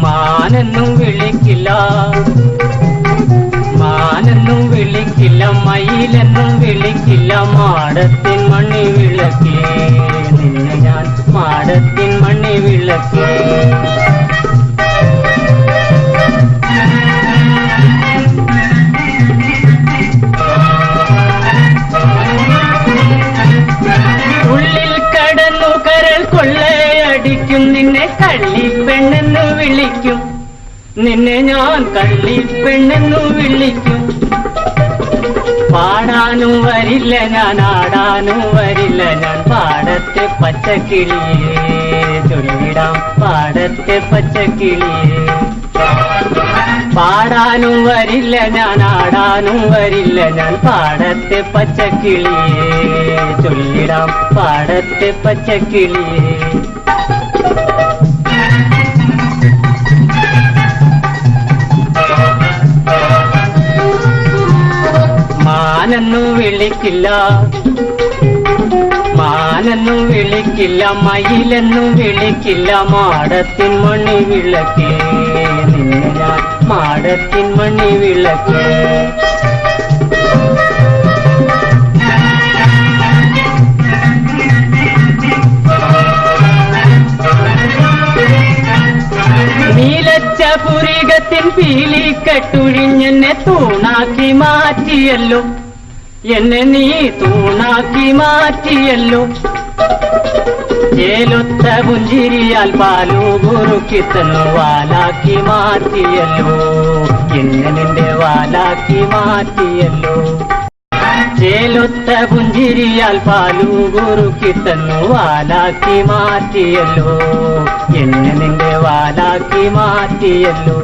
മാനെന്നും വിളിക്കില്ല, മാനെന്നും വിളിക്കില്ല, മയിലെന്നും വിളിക്കില്ല, മാടത്തിൻ മണ്ണി വിളക്കേ നിന്നെ ഞാൻ, മാടത്തിൻ മണ്ണി വിളക്കേ. ഉള്ളിൽ കടന്നു കരൾ കൊള്ളയടിക്കും, നിന്നെ കള്ളിപ്പെണ്ണെന്നു വിളിക്കും, നിന്നെ ഞാൻ കള്ളിപ്പെണ്ണെന്നു വിളിക്കും. പാടാനും വരില്ല ഞാൻ, ആടാനും വരില്ല ഞാൻ, പാടത്തെ പച്ചക്കിളിയേ ചൊല്ലിടാം, പാടത്തെ പച്ചക്കിളിയേ. പാടാനും വരില്ല ഞാൻ, ആടാനും വരില്ല ഞാൻ, പാടത്തെ പച്ചക്കിളിയേ ചൊല്ലിടാം, പാടത്തെ പച്ചക്കിളിയേ. മാനെന്നും വിളിക്കില്ല, മാനെന്നും വിളിക്കില്ല, മയിലെന്നും വിളിക്കില്ല, മാടത്തിൻ മണി വിളക്കേ നിന്നെ ഞാൻ, മാടത്തിൻ മണി വിളക്കേ. നീലച്ച പുരികത്തിൻ പീലിക്കെട്ടുഴിഞ്ഞെന്നെ തൂണാക്കി മാറ്റിയല്ലോ, എന്നെ നീ തൂണാക്കി മാറ്റിയല്ലോ. ചേലൊത്ത പുഞ്ചിരിയാൽ പാലു കുറുക്കി തന്നു വാലാക്കി മാറ്റിയല്ലോ, എന്നെ നിന്റെ വാലാക്കി മാറ്റിയല്ലോ. ചേലൊത്ത പുഞ്ചിരിയാൽ പാലു കുറുക്കി തന്നു വാലാക്കി മാറ്റിയല്ലോ, എന്നെ നിന്റെ വാലാക്കി മാറ്റിയല്ലോ.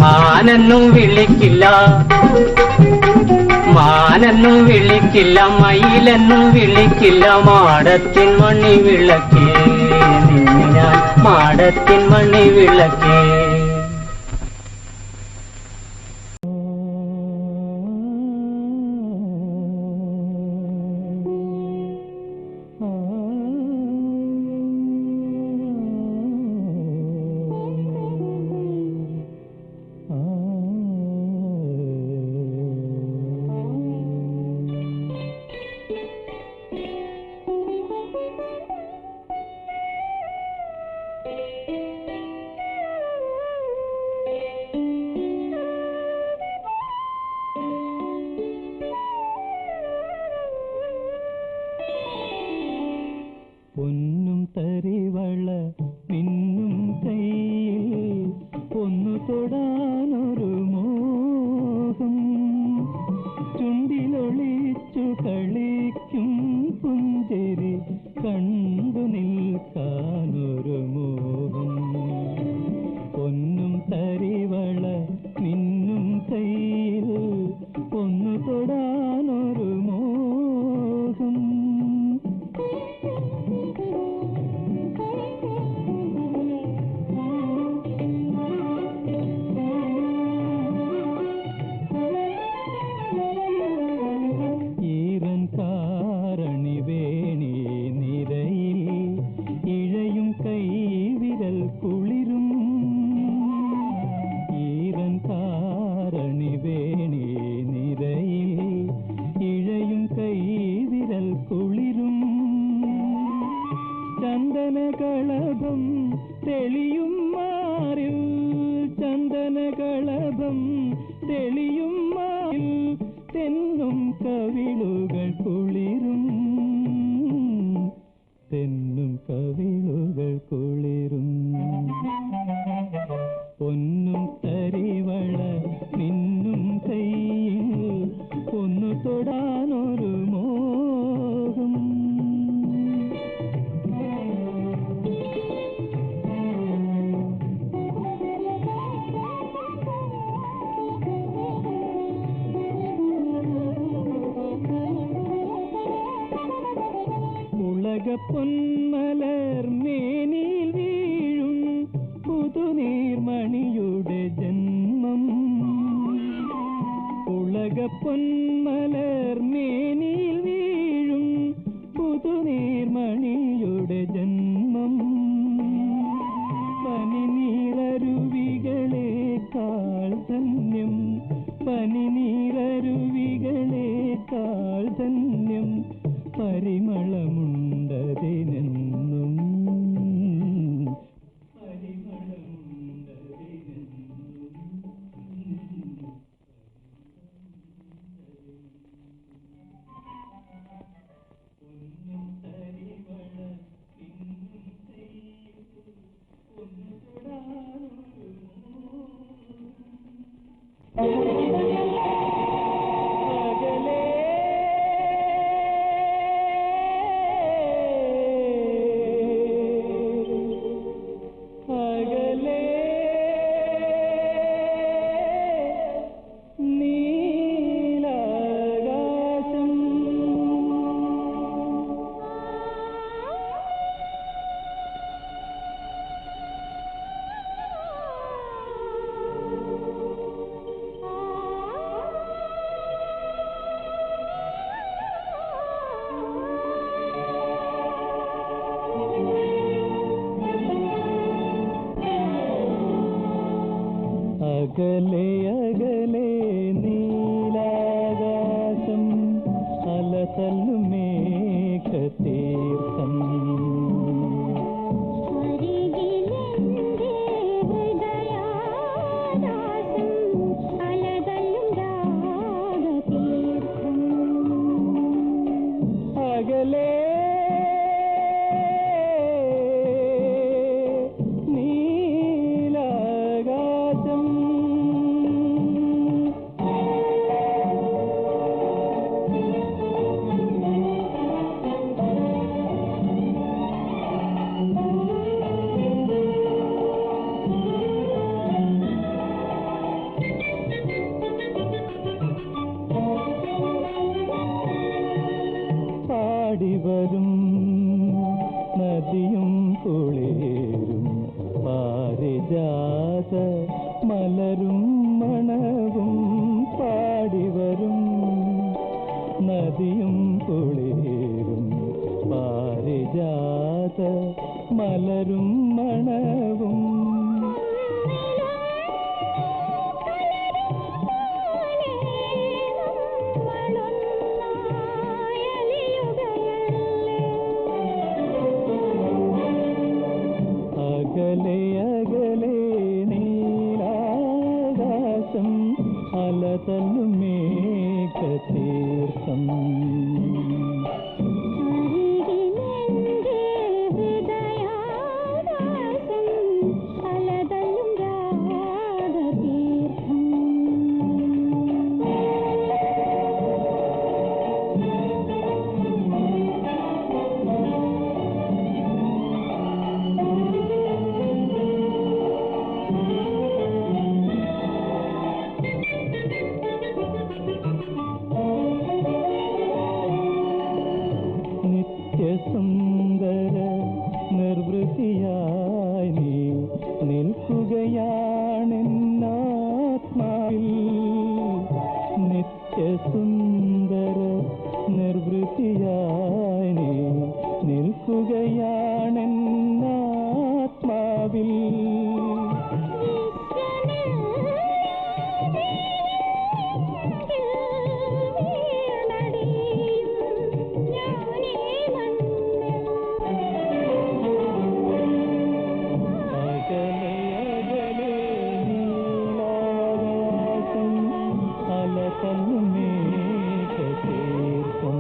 മാനെന്നും വിളിക്കില്ല, മാനെന്നും വിളിക്കില്ല, മയിലെന്നും വിളിക്കില്ല, മാടത്തിൻ മണി വിളക്കേ നിന്നെ ഞാൻ, മാടത്തിൻ മണി വിളക്കേ. പൊന്നും തരിവള മിന്നും കയ്യിൽ ഒന്നു തൊടാനൊരു മോഹം, ചുണ്ടിലൊളിച്ചു കളിക്കും പുഞ്ചിരി കണ്ടു നിൽക്കാനൊരു മോഹം. പൊന്നും തരിവള മിന്നും കയ്യിൽ ഒന്നു തൊടാനൊരു മോഹം. ചന്ദനകളഭം തെളിയും മാറിൽ, ചന്ദനകളഭം തെളിയും മാറിൽ, തെന്നും കവിളുകൾ കുളിരും, തെന്നും കവിളുകൾ കുളിരും. പൊന്നും തരിവള നിന്നും കയ്യിൽ ഒന്നു തൊടാനൊരു മോഹം. പൊന്മലർ മേനിൽ വീഴും പുതുനീർമണിയുടെ ജന്മം, ഉലക പൊന്മ പൊന്മലർമേനിയിൽ വീഴും പുതുനീർമണിയുടെ ജന്മം പനിനീരരുവികളേക്കാൾ ധന്യം പനിനീരരുവികളേക്കാൾ ധന്യം പരിമളമുണ്ടതിനെന്നും അകലെ അകലെ നീലാകാശം അലതല്ലും മേഘതീർത്ഥം അകലെ പാടിവരും നദിയും കുളിരും പാരിജാത മലരും മണവും പാടിവരും നദിയും കുളിരും പാരിജാത മലരും മണവും അകലെ അകലെ നീലാകാശം അലതല്ലും മേഘതീർത്ഥം നിത്യസുന്ദര നിർവൃതിയായി നീ നിൽക്കുകയാണെന്നാത്മാവിൽ നിത്യസുന്ദര നിർവൃതിയായി നീ നിൽക്കുകയാണെന്നാത്മാവിൽ അലതല്ലും മേഘതീർത്ഥം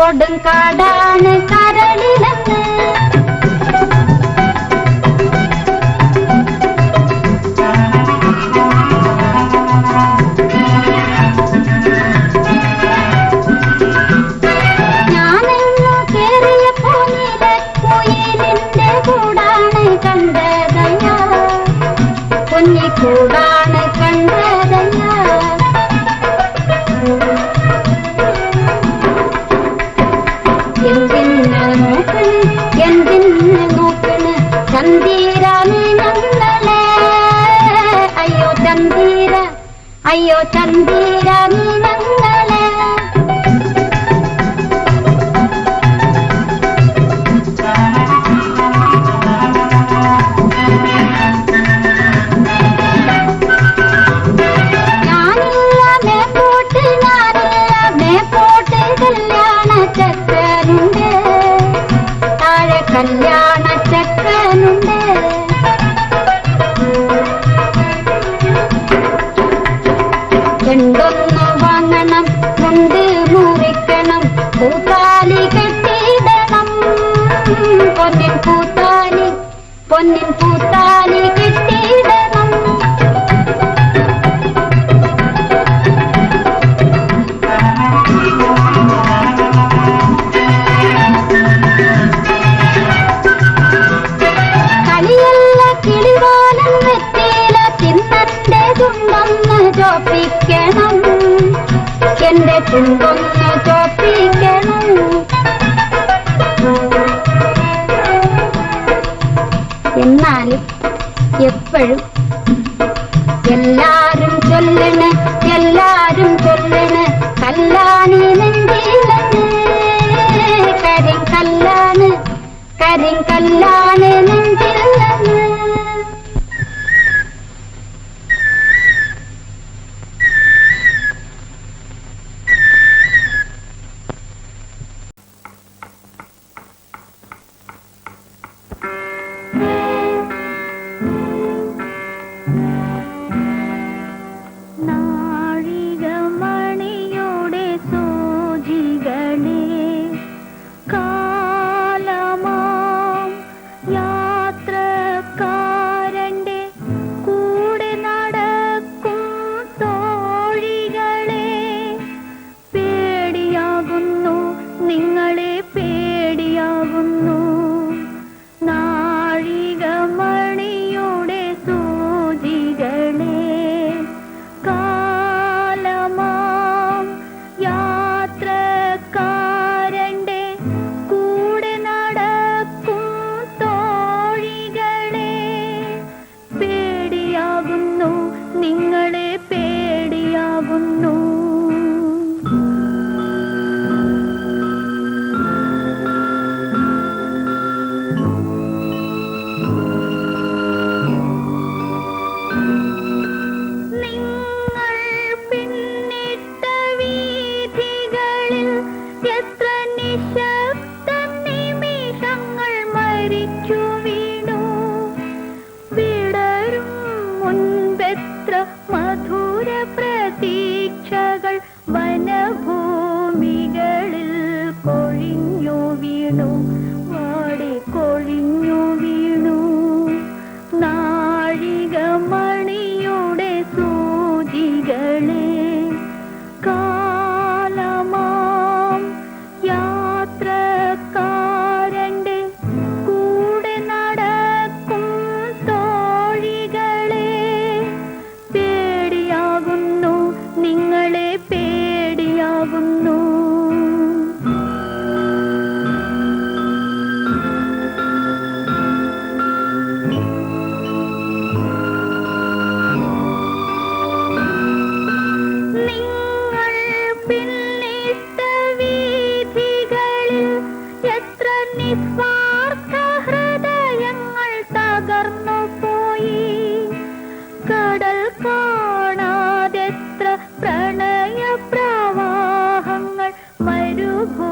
കൊടുങ്കാടാണ് കരളിലെന്ന് ഞാനെന്നു കേറിയ പൂനിലെ കുയിലിന്റെ കൂടാണ് കണ്ടതയ്യ കുഞ്ഞിക്കൂടാണ് കണ്ടതയ്യ എന്തിന് നോക്കണ് ചന്തീരാണ് ഞങ്ങളെ അയ്യോ ചന്തീരാണ് ഞങ്ങളെ കല്യാണ ചക്കനുണ്ട് രണ്ടൊന്നു വാങ്ങണം മുണ്ട് മുറിക്കണം പൂത്താലി കെട്ടിയിടണം പൊന്നിൻ പൂത്താലി കെട്ടിയിടണം ചോപ്പിക്കണം എന്റെ ചുണ്ടൊന്ന് ചോപ്പിക്കണം എന്നാലും എപ്പോഴും എല്ലാരും ചൊല്ലണ് കല്ലാണി നെഞ്ചിലെന്ന് കരിങ്കല്ലാണ് നെഞ്ചിലെന്ന്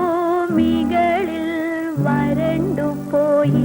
മരുഭൂമികളിൽ വരണ്ടുപോയി